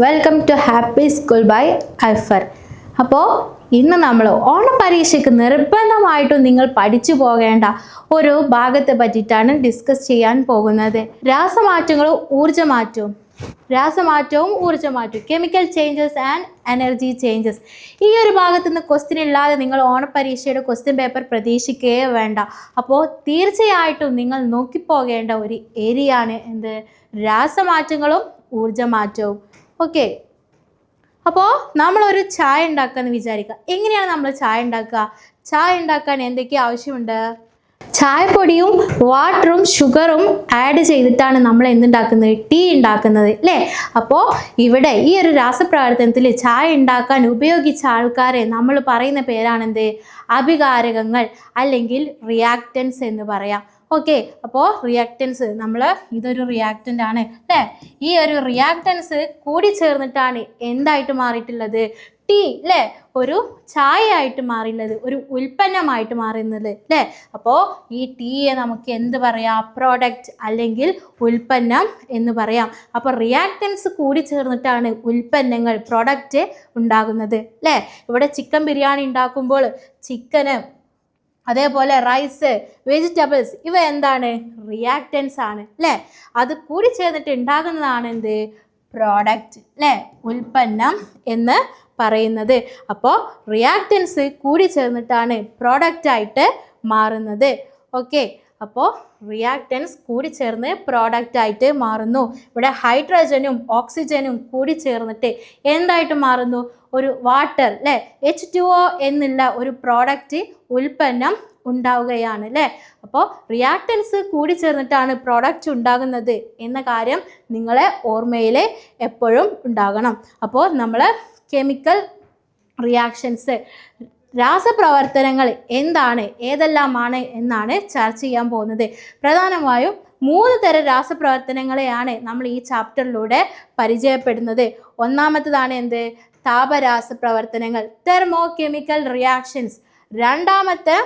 Welcome to happy school by Alfar. അപ്പോൾ ഇന്ന് നമ്മൾ ഓണപരീക്ഷയ്ക്ക് നിർബന്ധമായിട്ടും നിങ്ങൾ പഠിച്ചു പോകേണ്ട ഒരു ഭാഗത്തെ പറ്റിയിട്ടാണ് ഡിസ്കസ് ചെയ്യാൻ പോകുന്നത്. രാസമാറ്റവും ഊർജ്ജമാറ്റവും chemical changes and energy changes. ഈ ഒരു ഭാഗത്തു നിന്ന് ക്വസ്റ്റ്യൻ ഇല്ലാതെ നിങ്ങൾ ഓണപരീക്ഷയുടെ ക്വസ്റ്റ്യൻ പേപ്പർ പ്രതീക്ഷിക്കുകയേ വേണ്ട. അപ്പോൾ തീർച്ചയായിട്ടും നിങ്ങൾ നോക്കിപ്പോകേണ്ട ഒരു ഏരിയ ആണ് എന്ത്? രാസമാറ്റങ്ങളും ഊർജ്ജമാറ്റവും. ഓക്കെ, അപ്പോൾ നമ്മളൊരു ചായ ഉണ്ടാക്കാമെന്ന് വിചാരിക്കുക. എങ്ങനെയാണ് നമ്മൾ ചായ ഉണ്ടാക്കുക? ചായ ഉണ്ടാക്കാൻ എന്തൊക്കെ ആവശ്യമുണ്ട്? ചായപ്പൊടിയും വാട്ടറും ഷുഗറും ആഡ് ചെയ്തിട്ടാണ് നമ്മൾ എന്തുണ്ടാക്കുന്നത്? ടീ ഉണ്ടാക്കുന്നത് അല്ലേ? അപ്പോൾ ഇവിടെ ഈ ഒരു രാസപ്രവർത്തനത്തിൽ ചായ ഉണ്ടാക്കാൻ ഉപയോഗിച്ച ആൾക്കാരെ നമ്മൾ പറയുന്ന പേരാണെന്ത്? അഭികാരകങ്ങൾ അല്ലെങ്കിൽ റിയാക്റ്റൻസ് എന്ന് പറയാം. ഓക്കെ, അപ്പോൾ റിയാക്റ്റൻസ് ഇതൊരു റിയാക്റ്റൻ്റ് ആണ് അല്ലേ? ഈ ഒരു റിയാക്റ്റൻസ് കൂടി ചേർന്നിട്ടാണ് എന്തായിട്ട് മാറിയിട്ടുള്ളത്? ടീ അല്ലേ? ഒരു ചായ ആയിട്ട് മാറിയുള്ളത്, ഒരു ഉൽപ്പന്നമായിട്ട് മാറുന്നത് അല്ലേ? അപ്പോൾ ഈ ടീയെ നമുക്ക് എന്ത് പറയാം? പ്രോഡക്റ്റ് അല്ലെങ്കിൽ ഉൽപ്പന്നം എന്ന് പറയാം. അപ്പോൾ റിയാക്റ്റൻസ് കൂടി ചേർന്നിട്ടാണ് ഉൽപ്പന്നങ്ങൾ, പ്രോഡക്റ്റ് ഉണ്ടാകുന്നത് അല്ലേ? ഇവിടെ ചിക്കൻ ബിരിയാണി ഉണ്ടാക്കുമ്പോൾ ചിക്കന്, അതേപോലെ റൈസ്, വെജിറ്റബിൾസ്, ഇവ എന്താണ്? റിയാക്റ്റൻസ് ആണ് അല്ലേ? അത് കൂടി ചേർന്നിട്ട് ഉണ്ടാകുന്നതാണ് എന്ത്? പ്രോഡക്റ്റ് അല്ലേ? ഉൽപ്പന്നം എന്ന് പറയുന്നത്. അപ്പോൾ റിയാക്റ്റൻസ് കൂടി ചേർന്നിട്ടാണ് പ്രോഡക്റ്റ് ആയിട്ട് മാറുന്നത്. ഓക്കെ, അപ്പോൾ റിയാക്റ്റൻസ് കൂടി ചേർന്ന് പ്രോഡക്റ്റ് ആയിട്ട് മാറുന്നു. ഇവിടെ ഹൈഡ്രജനും ഓക്സിജനും കൂടി ചേർന്നിട്ട് എന്തായിട്ട് മാറുന്നു? ഒരു വാട്ടർ അല്ലേ? H2O എന്നുള്ള ഒരു പ്രോഡക്റ്റ്, ഉൽപ്പന്നം ഉണ്ടാവുകയാണ് അല്ലേ? അപ്പോൾ റിയാക്റ്റൻസ് കൂടി ചേർന്നിട്ടാണ് പ്രോഡക്റ്റ് ഉണ്ടാകുന്നത് എന്ന കാര്യം നിങ്ങളെ ഓർമ്മയിൽ എപ്പോഴും ഉണ്ടാകണം. അപ്പോൾ നമ്മൾ കെമിക്കൽ റിയാക്ഷൻസ്, രാസപ്രവർത്തനങ്ങൾ എന്താണ്, ഏതെല്ലാമാണ് എന്നാണ് ചർച്ച ചെയ്യാൻ പോകുന്നത്. പ്രധാനമായും 3 തരം രാസപ്രവർത്തനങ്ങളെയാണ് നമ്മൾ ഈ ചാപ്റ്ററിലൂടെ പരിചയപ്പെടുന്നത്. ഒന്നാമത്തേതാണ് എന്ത്? താപരാസപ്രവർത്തനങ്ങൾ, തെർമോ കെമിക്കൽ റിയാക്ഷൻസ്. രണ്ടാമത്തെ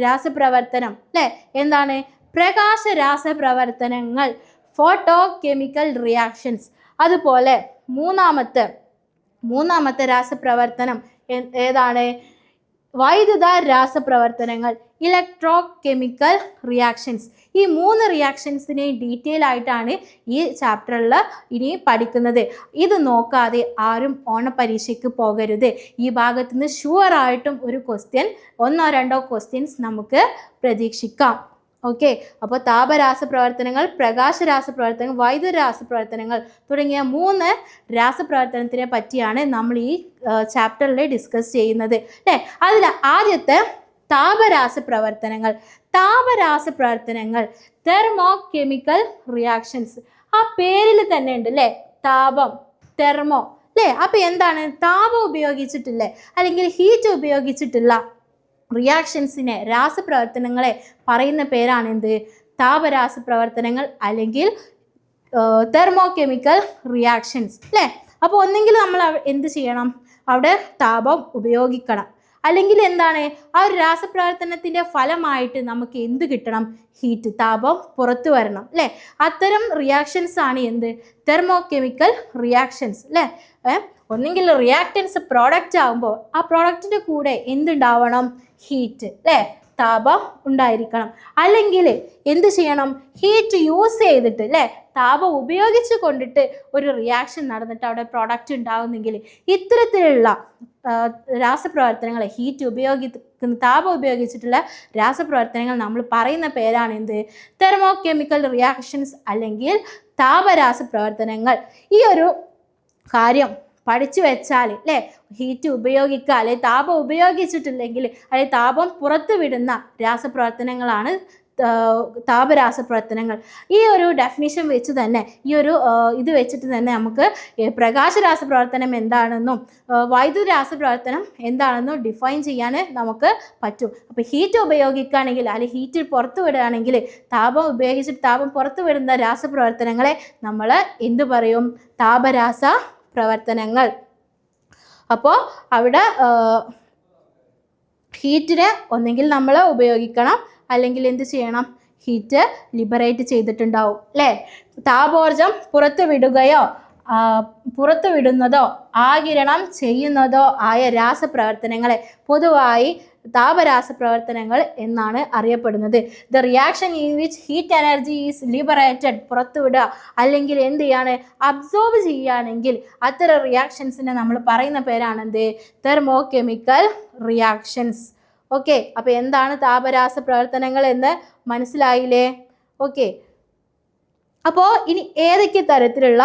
രാസപ്രവർത്തനം അല്ലേ? എന്താണ്? പ്രകാശ രാസപ്രവർത്തനങ്ങൾ, ഫോട്ടോ കെമിക്കൽ റിയാക്ഷൻസ്. അതുപോലെ മൂന്നാമത്തെ രാസപ്രവർത്തനം ഏതാണ്? വൈദ്യുത രാസപ്രവർത്തനങ്ങൾ, ഇലക്ട്രോ കെമിക്കൽ റിയാക്ഷൻസ്. ഈ 3 റിയാക്ഷൻസിനെയും ഡീറ്റെയിൽ ആയിട്ടാണ് ഈ ചാപ്റ്ററിൽ ഇനി പഠിക്കുന്നത്. ഇത് നോക്കാതെ ആരും ഓണപരീക്ഷയ്ക്ക് പോകരുത്. ഈ ഭാഗത്ത് നിന്ന് ഷുവറായിട്ടും ഒരു ക്വസ്റ്റ്യൻ, 1-2 ക്വസ്റ്റ്യൻസ് നമുക്ക് പ്രതീക്ഷിക്കാം. ഓക്കെ, അപ്പോൾ താപരാസപ്രവർത്തനങ്ങൾ, പ്രകാശ രാസപ്രവർത്തനങ്ങൾ, വൈദ്യുത രാസപ്രവർത്തനങ്ങൾ തുടങ്ങിയ 3 രാസപ്രവർത്തനത്തിനെ പറ്റിയാണ് നമ്മൾ ഈ ചാപ്റ്ററിൽ ഡിസ്കസ് ചെയ്യുന്നത് അല്ലേ? അതിൽ ആദ്യത്തെ താപരാസപ്രവർത്തനങ്ങൾ. Thermo chemical reactions. ആ പേരിൽ തന്നെ ഉണ്ട് അല്ലേ? താപം, തെർമോ അല്ലേ? അപ്പോൾ എന്താണ്? താപം ഉപയോഗിച്ചിട്ടില്ലേ അല്ലെങ്കിൽ ഹീറ്റ് ഉപയോഗിച്ചിട്ടുള്ള റിയാക്ഷൻസിനെ, രാസപ്രവർത്തനങ്ങളെ പറയുന്ന പേരാണ് എന്ത്? താപരാസപ്രവർത്തനങ്ങൾ അല്ലെങ്കിൽ തെർമോ കെമിക്കൽ റിയാക്ഷൻസ് അല്ലേ? അപ്പോൾ ഒന്നെങ്കിൽ നമ്മൾ എന്ത് ചെയ്യണം? അവിടെ താപം ഉപയോഗിക്കണം. അല്ലെങ്കിൽ എന്താണ്? ആ ഒരു രാസപ്രവർത്തനത്തിൻ്റെ ഫലമായിട്ട് നമുക്ക് എന്ത് കിട്ടണം? ഹീറ്റ്, താപം പുറത്തു വരണം അല്ലേ? അത്തരം റിയാക്ഷൻസ് ആണ് എന്ത്? തെർമോ കെമിക്കൽ റിയാക്ഷൻസ് അല്ലേ? ഒന്നെങ്കിൽ റിയാക്റ്റൻസ് പ്രോഡക്റ്റ് ആകുമ്പോൾ ആ പ്രോഡക്റ്റിൻ്റെ കൂടെ എന്തുണ്ടാവണം? ഹീറ്റ് അല്ലേ? താപം ഉണ്ടായിരിക്കണം. അല്ലെങ്കിൽ എന്ത് ചെയ്യണം? ഹീറ്റ് യൂസ് ചെയ്തിട്ട് അല്ലേ? താപം ഉപയോഗിച്ച് കൊണ്ടിട്ട് ഒരു റിയാക്ഷൻ നടന്നിട്ട് അവിടെ പ്രോഡക്റ്റ് ഉണ്ടാകുന്നെങ്കിൽ ഇത്തരത്തിലുള്ള രാസപ്രവർത്തനങ്ങൾ, താപം ഉപയോഗിച്ചിട്ടുള്ള രാസപ്രവർത്തനങ്ങൾ നമ്മൾ പറയുന്ന പേരാണ് എന്ത്? തെർമോ കെമിക്കൽ റിയാക്ഷൻസ് അല്ലെങ്കിൽ താപരാസപ്രവർത്തനങ്ങൾ. ഈ ഒരു കാര്യം പഠിച്ചു വെച്ചാൽ അല്ലേ, ഹീറ്റ് ഉപയോഗിക്കുക അല്ലെങ്കിൽ താപം ഉപയോഗിച്ചിട്ടില്ലെങ്കിൽ അല്ലെങ്കിൽ താപം പുറത്തു വിടുന്ന രാസപ്രവർത്തനങ്ങളാണ് താപരാസപ്രവർത്തനങ്ങൾ. ഈ ഒരു ഡെഫിനിഷൻ വെച്ച് തന്നെ, ഈ ഒരു ഇത് വെച്ചിട്ട് തന്നെ നമുക്ക് പ്രകാശ രാസപ്രവർത്തനം എന്താണെന്നും വൈദ്യുത രാസപ്രവർത്തനം എന്താണെന്നും ഡിഫൈൻ ചെയ്യാൻ നമുക്ക് പറ്റും. അപ്പോൾ ഹീറ്റ് ഉപയോഗിക്കുകയാണെങ്കിൽ അല്ലെങ്കിൽ ഹീറ്റ് പുറത്തു വിടുകയാണെങ്കിൽ, താപം ഉപയോഗിച്ചിട്ട് താപം പുറത്തു വിടുന്ന രാസപ്രവർത്തനങ്ങളെ നമ്മൾ എന്തു പറയും? താപരാസ പ്രവർത്തനങ്ങൾ. അപ്പോൾ അവിടെ ഹീറ്റിനെ ഒന്നെങ്കിൽ നമ്മൾ ഉപയോഗിക്കണം, അല്ലെങ്കിൽ എന്ത് ചെയ്യണം? ഹീറ്റ് ലിബറേറ്റ് ചെയ്തിട്ടുണ്ടാവും അല്ലേ? താപോർജം പുറത്തു വിടുകയോ പുറത്തുവിടുന്നതോ ആഗിരണം ചെയ്യുന്നതോ ആയ രാസപ്രവർത്തനങ്ങളെ പൊതുവായി താപരാസപ്രവർത്തനങ്ങൾ എന്നാണ് അറിയപ്പെടുന്നത്. The reaction in which heat energy is liberated, പുറത്തുവിടുക അല്ലെങ്കിൽ എന്ത് ചെയ്യാണ്, അബ്സോർബ് ചെയ്യുകയാണെങ്കിൽ അത്തരം റിയാക്ഷൻസിനെ നമ്മൾ പറയുന്ന പേരാണെന്ത്, തെർമോ കെമിക്കൽ റിയാക്ഷൻസ്. ഓക്കെ, അപ്പോൾ എന്താണ് താപരാസ പ്രവർത്തനങ്ങൾ എന്ന് മനസ്സിലായില്ലേ? ഓക്കെ, അപ്പോൾ ഇനി ഏതൊക്കെ തരത്തിലുള്ള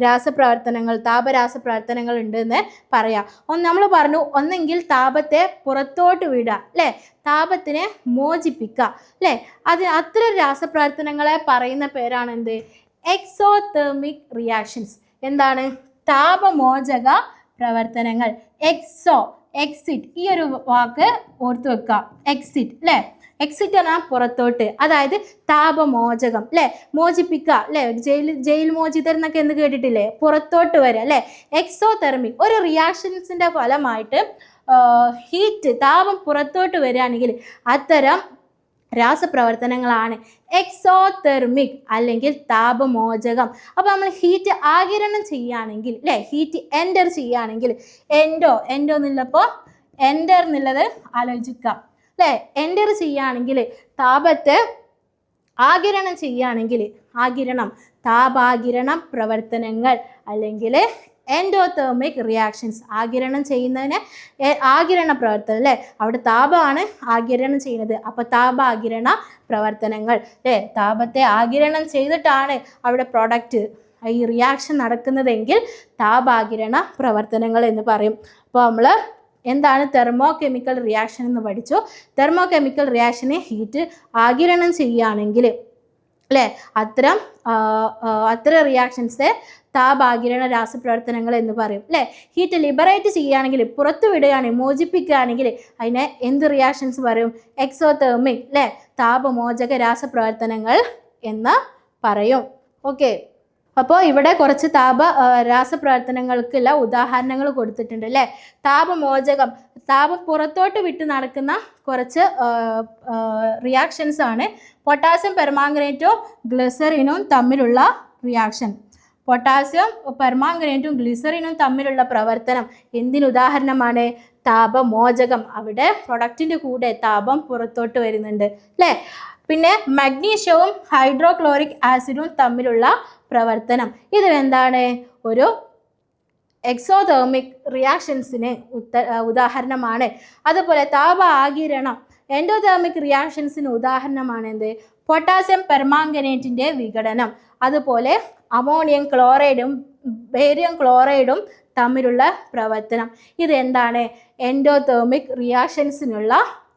രാസപ്രവർത്തനങ്ങൾ, താപരാസപ്രവർത്തനങ്ങൾ ഉണ്ട് എന്ന് പറയാം. നമ്മൾ പറഞ്ഞു, ഒന്നെങ്കിൽ താപത്തെ പുറത്തോട്ട് വിടുക, അല്ലേ, താപത്തിനെ മോചിപ്പിക്കുക, അല്ലേ, അത്തരം രാസപ്രവർത്തനങ്ങളെ പറയുന്ന പേരാണ് എന്ത്, എക്സോതെർമിക് റിയാക്ഷൻസ്. എന്താണ്, താപമോചക പ്രവർത്തനങ്ങൾ. എക്സിറ്റ്, ഈ ഒരു വാക്ക് ഓർത്ത് വെക്കുക, എക്സിറ്റ്, അല്ലേ, എക്സിറ്റ് എന്നാൽ പുറത്തോട്ട്, അതായത് താപമോചകം, അല്ലേ, മോചിപ്പിക്കുക, അല്ലേ, ജയിൽ മോചിതർ എന്നൊക്കെ എന്ത് കേട്ടിട്ടില്ലേ, പുറത്തോട്ട് വരിക, അല്ലേ. എക്സോതെർമിക്, ഒരു റിയാക്ഷൻസിൻ്റെ ഫലമായിട്ട് ഹീറ്റ്, താപം പുറത്തോട്ട് വരികയാണെങ്കിൽ അത്തരം രാസപ്രവർത്തനങ്ങളാണ് എക്സോതെർമിക് അല്ലെങ്കിൽ താപമോചകം. അപ്പോൾ നമ്മൾ ഹീറ്റ് ആഗിരണം ചെയ്യുകയാണെങ്കിൽ, അല്ലേ, ഹീറ്റ് എൻ്റർ ചെയ്യുകയാണെങ്കിൽ, എൻഡോ എന്നുള്ളപ്പോൾ എൻ്റർ എന്നുള്ളത് ആലോചിക്കാം, അല്ലേ, എൻ്റർ ചെയ്യുകയാണെങ്കിൽ താപത്തെ ആഗിരണം ചെയ്യുകയാണെങ്കിൽ, താപാഗിരണ പ്രവർത്തനങ്ങൾ അല്ലെങ്കിൽ എൻഡോതെർമിക് റിയാക്ഷൻസ്. ആഗിരണം ചെയ്യുന്നതിന് ആഗിരണ പ്രവർത്തനം, അല്ലേ, അവിടെ താപമാണ് ആഗിരണം ചെയ്യുന്നത്, അപ്പോൾ താപാഗിരണ പ്രവർത്തനങ്ങൾ, അല്ലേ, താപത്തെ ആഗിരണം ചെയ്തിട്ടാണ് അവിടെ പ്രോഡക്റ്റ്, ഈ റിയാക്ഷൻ നടക്കുന്നതെങ്കിൽ താപാഗിരണ പ്രവർത്തനങ്ങൾ എന്ന് പറയും. അപ്പോൾ നമ്മൾ എന്താണ് തെർമോ കെമിക്കൽ റിയാക്ഷൻ എന്ന് പഠിച്ചു. തെർമോ കെമിക്കൽ റിയാക്ഷനെ ഹീറ്റ് ആഗിരണം ചെയ്യുകയാണെങ്കിൽ, അല്ലേ, അത്തരം റിയാക്ഷൻസ് താപാഗിരണ രാസപ്രവർത്തനങ്ങൾ എന്ന് പറയും, അല്ലേ. ഹീറ്റ് ലിബറേറ്റ് ചെയ്യുകയാണെങ്കിൽ, പുറത്തു വിടുകയാണെങ്കിൽ, മോചിപ്പിക്കുകയാണെങ്കിൽ അതിനെ എന്ത് റിയാക്ഷൻസ് പറയും, എക്സോതെർമിക്, അല്ലേ, താപമോചക രാസപ്രവർത്തനങ്ങൾ എന്ന് പറയും. ഓക്കെ, അപ്പോൾ ഇവിടെ കുറച്ച് രാസപ്രവർത്തനങ്ങൾക്കുള്ള ഉദാഹരണങ്ങൾ കൊടുത്തിട്ടുണ്ട്, അല്ലേ. താപമോചകം, താപം പുറത്തോട്ട് വിട്ട് നടക്കുന്ന കുറച്ച് റിയാക്ഷൻസ് ആണ് പൊട്ടാസ്യം പെർമാംഗനേറ്റും ഗ്ലിസറിനും തമ്മിലുള്ള റിയാക്ഷൻ. പൊട്ടാസ്യം പെർമാംഗനേറ്റും ഗ്ലിസറിനും തമ്മിലുള്ള പ്രവർത്തനം എന്തിനുദാഹരണമാണ്, താപമോചകം. അവിടെ പ്രൊഡക്റ്റിൻ്റെ കൂടെ താപം പുറത്തോട്ട് വരുന്നുണ്ട്, അല്ലേ. പിന്നെ മഗ്നീഷ്യവും ഹൈഡ്രോക്ലോറിക് ആസിഡും തമ്മിലുള്ള പ്രവർത്തനം, ഇത് എന്താണ്, ഒരു എക്സോതെർമിക് റിയാക്ഷൻസിന് ഉദാഹരണമാണ്. അതുപോലെ താപ ആഗിരണം എൻഡോതെർമിക് റിയാക്ഷൻസിന് ഉദാഹരണമാണ് എന്ത്, പൊട്ടാസ്യം പെർമാംഗനേറ്റിൻ്റെ വിഘടനം. അതുപോലെ അമോണിയം ക്ലോറൈഡും ബേരിയം ക്ലോറൈഡും തമ്മിലുള്ള പ്രവർത്തനം, ഇത് എന്താണ്, എൻഡോതെർമിക് റിയാക്ഷൻസിനുള്ള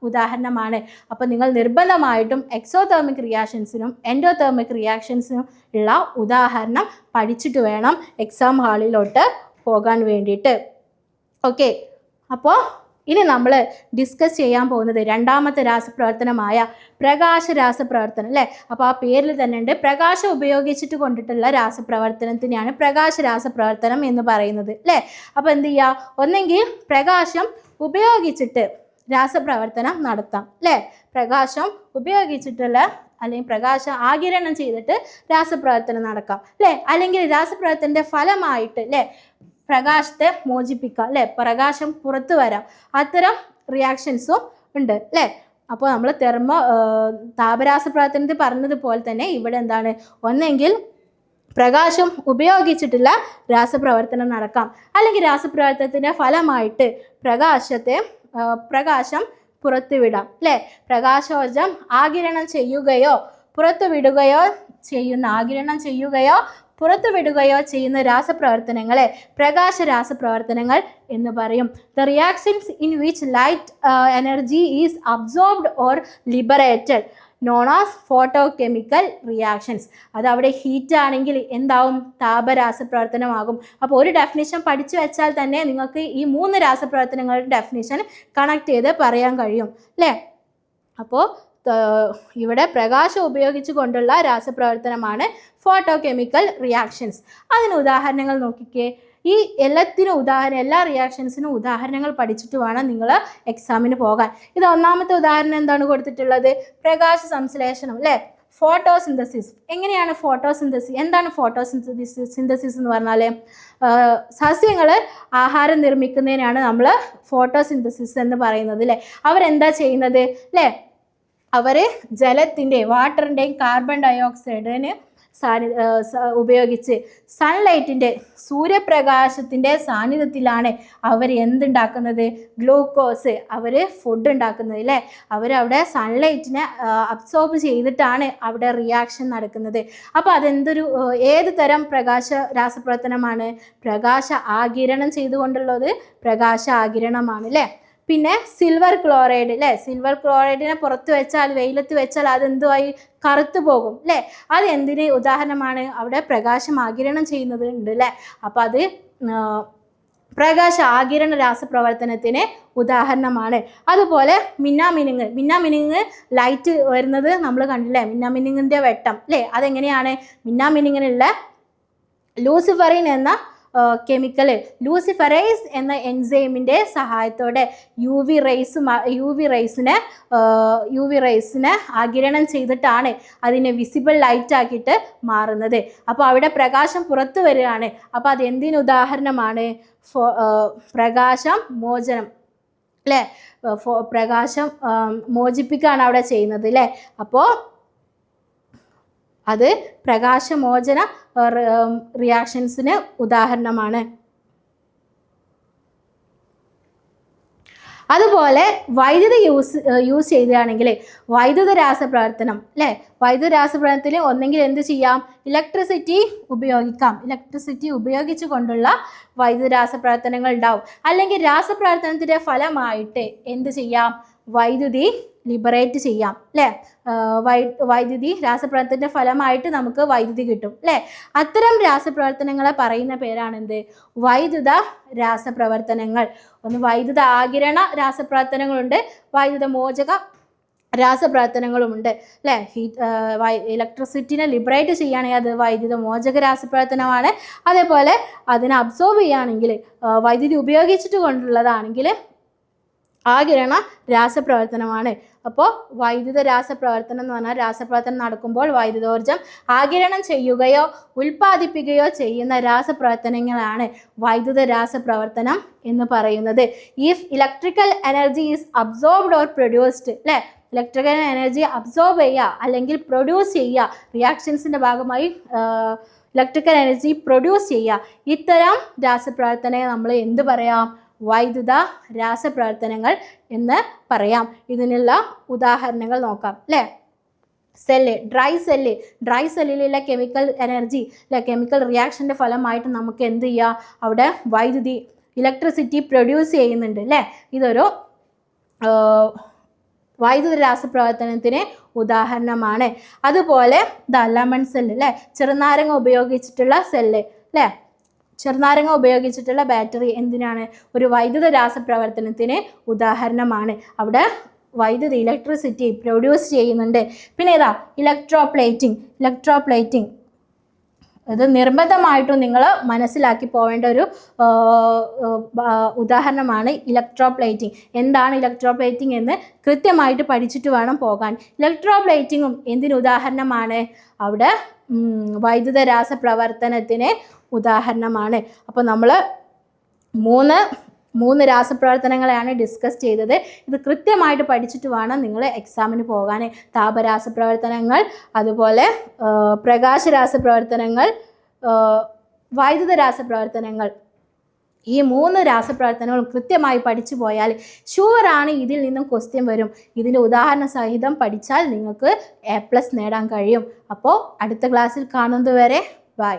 ഉദാഹരണമാണ്. അപ്പോൾ നിങ്ങൾ നിർബന്ധമായിട്ടും എക്സോതെർമിക് റിയാക്ഷൻസിനും എൻഡോതെർമിക് റിയാക്ഷൻസിനും ഉള്ള ഉദാഹരണം പഠിച്ചിട്ട് വേണം എക്സാം ഹാളിലോട്ട് പോകാൻ വേണ്ടിയിട്ട്. ഓക്കെ, അപ്പോൾ ഇനി നമ്മൾ ഡിസ്കസ് ചെയ്യാൻ പോകുന്നത് രണ്ടാമത്തെ രാസപ്രവർത്തനമായ പ്രകാശ രാസപ്രവർത്തനം, അല്ലേ. അപ്പോൾ ആ പേരിൽ തന്നെ ഉണ്ട്, പ്രകാശം ഉപയോഗിച്ചിട്ട് കൊണ്ടിട്ടുള്ള രാസപ്രവർത്തനത്തിനെയാണ് പ്രകാശ രാസപ്രവർത്തനം എന്ന് പറയുന്നത്, അല്ലേ. അപ്പോൾ എന്ത് ചെയ്യുക, ഒന്നെങ്കിൽ പ്രകാശം ഉപയോഗിച്ചിട്ട് രാസപ്രവർത്തനം നടത്താം, അല്ലേ. പ്രകാശം ഉപയോഗിച്ചിട്ടുള്ള അല്ലെങ്കിൽ പ്രകാശം ആഗിരണം ചെയ്തിട്ട് രാസപ്രവർത്തനം നടക്കാം, അല്ലേ. അല്ലെങ്കിൽ രാസപ്രവർത്തനത്തിൻ്റെ ഫലമായിട്ട്, അല്ലേ, പ്രകാശത്തെ മോചിപ്പിക്കാം, അല്ലേ, പ്രകാശം പുറത്തു വരാം. അത്തരം റിയാക്ഷൻസും ഉണ്ട്, അല്ലേ. അപ്പോൾ നമ്മൾ താപരാസപ്രവർത്തനത്തിൽ പറഞ്ഞതുപോലെ തന്നെ ഇവിടെ എന്താണ്, ഒന്നെങ്കിൽ പ്രകാശം ഉപയോഗിച്ചിട്ടുള്ള രാസപ്രവർത്തനം നടക്കാം, അല്ലെങ്കിൽ രാസപ്രവർത്തനത്തിൻ്റെ ഫലമായിട്ട് പ്രകാശം പുറത്തുവിടാം, അല്ലേ. പ്രകാശോർജം ആഗിരണം ചെയ്യുകയോ പുറത്തുവിടുകയോ ചെയ്യുന്ന രാസപ്രവർത്തനങ്ങളെ പ്രകാശ രാസപ്രവർത്തനങ്ങൾ എന്ന് പറയും. The reactions in which light energy is absorbed or liberated known as photo chemical reactions. അത് അവിടെ ഹീറ്റ് ആണെങ്കിൽ എന്താവും, താപരാസപ്രവർത്തനമാകും. അപ്പോൾ ഒരു ഡെഫിനിഷൻ പഠിച്ചു വെച്ചാൽ തന്നെ നിങ്ങൾക്ക് ഈ 3 രാസപ്രവർത്തനങ്ങളുടെ ഡെഫിനിഷൻ കണക്ട് ചെയ്ത് പറയാൻ കഴിയും, അല്ലേ. അപ്പോൾ ഇവിടെ പ്രകാശം ഉപയോഗിച്ചു കൊണ്ടുള്ള രാസപ്രവർത്തനമാണ് ഫോട്ടോ കെമിക്കൽ റിയാക്ഷൻസ്. അതിന് ഉദാഹരണങ്ങൾ നോക്കിക്കേ. ഈ എല്ലാ റിയാക്ഷൻസിനും ഉദാഹരണങ്ങൾ പഠിച്ചിട്ട് വേണം നിങ്ങൾ എക്സാമിന് പോകാൻ. ഇത് ഒന്നാമത്തെ ഉദാഹരണം എന്താണ് കൊടുത്തിട്ടുള്ളത്, പ്രകാശ സംശ്ലേഷണം, അല്ലേ. ഫോട്ടോസിന്തസിസ്. എങ്ങനെയാണ് ഫോട്ടോസിന്തസിസ്? എന്താണ് ഫോട്ടോസിന്തസിസ് എന്ന് പറഞ്ഞാൽ സസ്യങ്ങൾ ആഹാരം നിർമ്മിക്കുന്നതിനാണ് നമ്മൾ ഫോട്ടോസിന്തസിസ് എന്ന് പറയുന്നത് അല്ലേ. അവരെന്താ ചെയ്യുന്നത് അല്ലേ? അവർ ജലത്തിൻ്റെ വാട്ടറിൻ്റെയും കാർബൺ ഡയോക്സൈഡിന് ഉപയോഗിച്ച് സൺലൈറ്റിൻ്റെ സൂര്യപ്രകാശത്തിൻ്റെ സാന്നിധ്യത്തിലാണ് അവർ എന്തുണ്ടാക്കുന്നത്? ഗ്ലൂക്കോസ് അവർ ഫുഡ് ഉണ്ടാക്കുന്നത് അല്ലേ. അവരവിടെ സൺലൈറ്റിനെ അബ്സോർബ് ചെയ്തിട്ടാണ് അവിടെ റിയാക്ഷൻ നടക്കുന്നത്. അപ്പോൾ ഏത് തരം പ്രകാശ രാസപ്രവർത്തനമാണ്? പ്രകാശ ആഗിരണം ചെയ്തുകൊണ്ടുള്ളത് പ്രകാശ ആഗിരണമാണ് അല്ലേ. പിന്നെ സിൽവർ ക്ലോറൈഡ് അല്ലേ. സിൽവർ ക്ലോറൈഡിനെ പുറത്ത് വെച്ചാൽ, വെയിലത്ത് വെച്ചാൽ അതെന്തുമായി? കറുത്തു പോകും അല്ലേ. അത് എന്തിന് ഉദാഹരണമാണ്? അവിടെ പ്രകാശം ആഗിരണം ചെയ്യുന്നത് ഉണ്ട് അല്ലേ. അപ്പോൾ അത് പ്രകാശ ആഗിരണ രാസപ്രവർത്തനത്തിന് ഉദാഹരണമാണ്. അതുപോലെ മിന്നാമിനുങ്ങ് ലൈറ്റ് വരുന്നത് നമ്മൾ കണ്ടില്ലേ. മിന്നാമിനുങ്ങിൻ്റെ വെട്ടം അല്ലേ. അതെങ്ങനെയാണ്? മിന്നാമിനുങ്ങിനുള്ള ലൂസിഫറിൻ എന്ന കെമിക്കൽ, ലൂസിഫറൈസ് എന്ന എൻസൈമിൻ്റെ സഹായത്തോടെ യു വി റേസിനെ ആഗിരണം ചെയ്തിട്ടാണ് അതിനെ വിസിബിൾ ലൈറ്റ് ആക്കിയിട്ട് മാറുന്നത്. അപ്പോൾ അവിടെ പ്രകാശം പുറത്തു വരികയാണ്. അപ്പോൾ അത് എന്തിന് ഉദാഹരണമാണ്? പ്രകാശം മോചനം അല്ലേ. പ്രകാശം മോചിപ്പിക്കുകയാണ് അവിടെ ചെയ്യുന്നത് അല്ലേ. അപ്പോൾ അത് പ്രകാശമോചന റിയാക്ഷൻസിന് ഉദാഹരണമാണ്. അതുപോലെ വൈദ്യുതി യൂസ് ചെയ്യുകയാണെങ്കിൽ വൈദ്യുത രാസപ്രവർത്തനം അല്ലേ. വൈദ്യുത രാസപ്രവർത്തനത്തിൽ ഒന്നെങ്കിൽ എന്ത് ചെയ്യാം? ഇലക്ട്രിസിറ്റി ഉപയോഗിക്കാം. ഇലക്ട്രിസിറ്റി ഉപയോഗിച്ചു കൊണ്ടുള്ള വൈദ്യുത രാസപ്രവർത്തനങ്ങൾ ഉണ്ടാവും. അല്ലെങ്കിൽ രാസപ്രവർത്തനത്തിൻ്റെ ഫലമായിട്ട് എന്ത് ചെയ്യാം? വൈദ്യുതി ലിബറേറ്റ് ചെയ്യാം അല്ലേ. വൈദ്യുതി രാസപ്രവർത്തനത്തിൻ്റെ ഫലമായിട്ട് നമുക്ക് വൈദ്യുതി കിട്ടും അല്ലേ. അത്തരം രാസപ്രവർത്തനങ്ങളെ പറയുന്ന പേരാണെന്ത്? വൈദ്യുത രാസപ്രവർത്തനങ്ങൾ. ഒന്ന് വൈദ്യുത ആഗിരണ രാസപ്രവർത്തനങ്ങളുണ്ട്, വൈദ്യുത മോചക രാസപ്രവർത്തനങ്ങളുമുണ്ട് അല്ലേ. ഇലക്ട്രിസിറ്റിനെ ലിബറേറ്റ് ചെയ്യുകയാണെങ്കിൽ അത് വൈദ്യുത മോചക രാസപ്രവർത്തനമാണ്. അതേപോലെ അതിനെ അബ്സോർബ് ചെയ്യുകയാണെങ്കിൽ വൈദ്യുതി ഉപയോഗിച്ചിട്ട് കൊണ്ടുള്ളതാണെങ്കിൽ ആഗിരണ രാസപ്രവർത്തനമാണ്. അപ്പോൾ വൈദ്യുത രാസപ്രവർത്തനം എന്ന് പറഞ്ഞാൽ രാസപ്രവർത്തനം നടക്കുമ്പോൾ വൈദ്യുതോർജ്ജം ആഗിരണം ചെയ്യുകയോ ഉൽപ്പാദിപ്പിക്കുകയോ ചെയ്യുന്ന രാസപ്രവർത്തനങ്ങളാണ് വൈദ്യുത രാസപ്രവർത്തനം എന്ന് പറയുന്നത്. If electrical energy is absorbed or produced അല്ലേ. ഇലക്ട്രിക്കൽ എനർജി അബ്സോർബ് ചെയ്യുക അല്ലെങ്കിൽ പ്രൊഡ്യൂസ് ചെയ്യുക, റിയാക്ഷൻസിൻ്റെ ഭാഗമായി ഇലക്ട്രിക്കൽ എനർജി പ്രൊഡ്യൂസ് ചെയ്യുക. ഇത്തരം രാസപ്രവർത്തനങ്ങൾ നമ്മൾ എന്ത് പറയാം? വൈദ്യുത രാസപ്രവർത്തനങ്ങൾ എന്ന് പറയാം. ഇതിനുള്ള ഉദാഹരണങ്ങൾ നോക്കാം അല്ലേ. ഡ്രൈ സെല്ലിലുള്ള കെമിക്കൽ എനർജി അല്ലെ, കെമിക്കൽ റിയാക്ഷൻ്റെ ഫലമായിട്ട് നമുക്ക് എന്ത് ചെയ്യാം? അവിടെ വൈദ്യുതി ഇലക്ട്രിസിറ്റി പ്രൊഡ്യൂസ് ചെയ്യുന്നുണ്ട് അല്ലേ. ഇതൊരു വൈദ്യുത രാസപ്രവർത്തനത്തിന് ഉദാഹരണമാണ്. അതുപോലെ ലെമൺ സെല്ല് അല്ലേ, ചെറുനാരങ്ങ ഉപയോഗിച്ചിട്ടുള്ള സെല്ല് അല്ലേ. ചെറുനാരങ്ങ ഉപയോഗിച്ചിട്ടുള്ള ബാറ്ററി എന്തിനാണ്? ഒരു വൈദ്യുത രാസപ്രവർത്തനത്തിന് ഉദാഹരണമാണ്. അവിടെ വൈദ്യുതി ഇലക്ട്രിസിറ്റി പ്രൊഡ്യൂസ് ചെയ്യുന്നുണ്ട്. പിന്നെ ഇലക്ട്രോപ്ലേറ്റിംഗ് ഇത് നിർബന്ധമായിട്ടും നിങ്ങൾ മനസ്സിലാക്കി പോവേണ്ട ഒരു ഉദാഹരണമാണ് ഇലക്ട്രോപ്ലേറ്റിംഗ്. എന്താണ് ഇലക്ട്രോപ്ലേറ്റിംഗ് എന്ന് കൃത്യമായിട്ട് പഠിച്ചിട്ട് വേണം പോകാൻ. ഇലക്ട്രോപ്ലേറ്റിങ്ങും എന്തിന് ഉദാഹരണമാണ്? അവിടെ വൈദ്യുത രാസപ്രവർത്തനത്തിന് ഉദാഹരണമാണ്. അപ്പോൾ നമ്മൾ മൂന്ന് രാസപ്രവർത്തനങ്ങളെയാണ് ഡിസ്കസ് ചെയ്തത്. ഇത് കൃത്യമായിട്ട് പഠിച്ചിട്ട് വേണം നിങ്ങൾ എക്സാമിന് പോകാൻ. താപരാസപ്രവർത്തനങ്ങൾ, അതുപോലെ പ്രകാശ രാസപ്രവർത്തനങ്ങൾ, വൈദ്യുത രാസപ്രവർത്തനങ്ങൾ, ഈ 3 രാസപ്രവർത്തനങ്ങളും കൃത്യമായി പഠിച്ചു പോയാൽ ഷുവറാണ് ഇതിൽ നിന്നും ക്വസ്റ്റ്യൻ വരും. ഇതിൻ്റെ ഉദാഹരണ സഹിതം പഠിച്ചാൽ നിങ്ങൾക്ക് A+ നേടാൻ കഴിയും. അപ്പോൾ അടുത്ത ക്ലാസ്സിൽ കാണുന്നതുവരെ ബൈ.